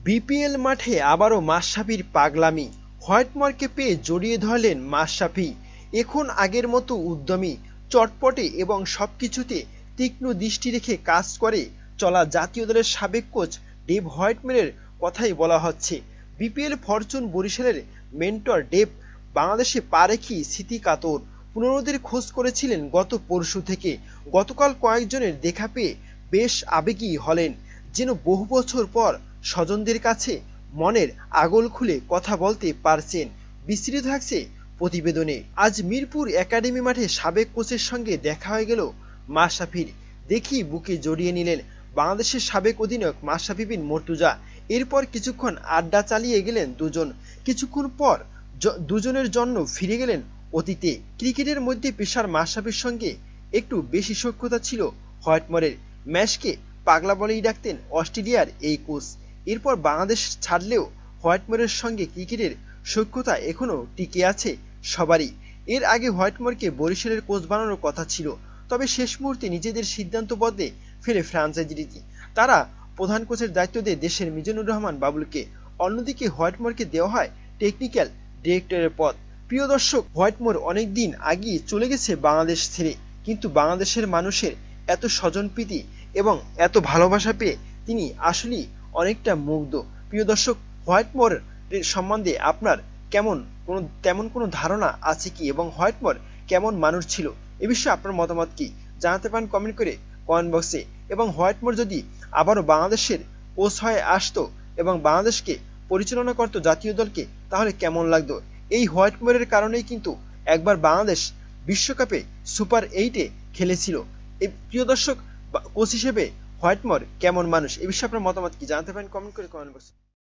BPL মাঠে আবারও মাশরাফির পাগলামি, হোয়াইটমোরকে পেয়ে জড়িয়ে ধরলেন মাশরাফি। এখন আগের মতো উদ্যমী, চটপটে এবং সবকিছুতে তীক্ষ্ণ দৃষ্টি রেখে কাজ করে চলা জাতীয় দলের সাবেক কোচ ডেভ হোয়াইটমোরের কথাই বলা হচ্ছে। বিপিএল ফরচুন বরিশালের মেন্টর ডেভ বাংলাদেশে পা রেখেই স্মৃতিকাতর। পুনরুদ্ধারের খোঁজ করেছিলেন গত পরশু থেকে। গতকাল কয়েকজনের দেখা পেয়ে বেশ আবেগী হলেন, যেন বহু বছর পর স্বজনদের কাছে মনের আগল খুলে কথা বলতে পারছেন। বিস্তৃত থাকছে প্রতিবেদনে। আজ মিরপুর একাডেমি মাঠে সাবেক কোচের সঙ্গে দেখা হয়ে গেল মাশরাফির। দেখি বুকে জড়িয়ে নিলেন বাংলাদেশের সাবেক অধিনায়ক মাশরাফি বিন মর্তুজা। এরপর কিছুক্ষণ আড্ডা চালিয়ে গেলেন দুজন। কিছুক্ষণ পর দুজনের জন্য ফিরে গেলেন অতীতে। ক্রিকেটের মধ্যে পেশার মাশরাফির সঙ্গে একটু বেশি সখ্যতা ছিল হোয়াইটমোরের। ম্যাচকে পাগলা বলেই ডাকতেন অস্ট্রেলিয়ার এই কোচ। এরপর বাংলাদেশ ছাড়লেও হোয়াইটমোরের সঙ্গে ক্রিকেটের সখ্যতা এখনও টিকে আছে সবারই। এর আগে হোয়াইটমোরকে বরিশালের কোচ বানানোর কথা ছিল, তবে শেষ মুহূর্তে নিজেদের সিদ্ধান্ত বদলে ফেলে ফ্র্যাঞ্চাইজিটি। তারা প্রধান কোচের দায়িত্ব দেয় দেশের মিজানুর রহমান বাবুলকে। অন্যদিকে হোয়াইটমোরকে দেওয়া হয় টেকনিক্যাল ডিরেক্টরের পদ। প্রিয় দর্শক, হোয়াইটমোর অনেক দিন আগেই চলে গেছে বাংলাদেশ ছেড়ে, কিন্তু বাংলাদেশের মানুষের এত স্বজনপ্রীতি এবং এত ভালোবাসা পেয়ে তিনি আসলেই অনেকটা মুগ্ধ। প্রিয় দর্শক, হোয়াইটমোর সম্বন্ধে আপনার তেমন কোনো ধারণা আছে কি, এবং হোয়াইটমোর কেমন মানুষ ছিল, এ বিষয়ে আপনার মতামত কি জানাতে পারেন কমেন্ট করে কমেন্ট বক্সে। এবং হোয়াইটমোর যদি আবারও বাংলাদেশের কোচ হয়ে আসতো এবং বাংলাদেশকে পরিচালনা করতো জাতীয় দলকে, তাহলে কেমন লাগতো। এই হোয়াইটমোরের কারণেই কিন্তু একবার বাংলাদেশ বিশ্বকাপে সুপার 8-এ খেলেছিল। এই প্রিয় দর্শক, কোচ হিসেবে হোয়াইটমোর কেমন মানুষ, এ বিষয়ে আপনার মতামত কি জানাতে পারেন কমেন্ট করে কমেন্ট বক্সে।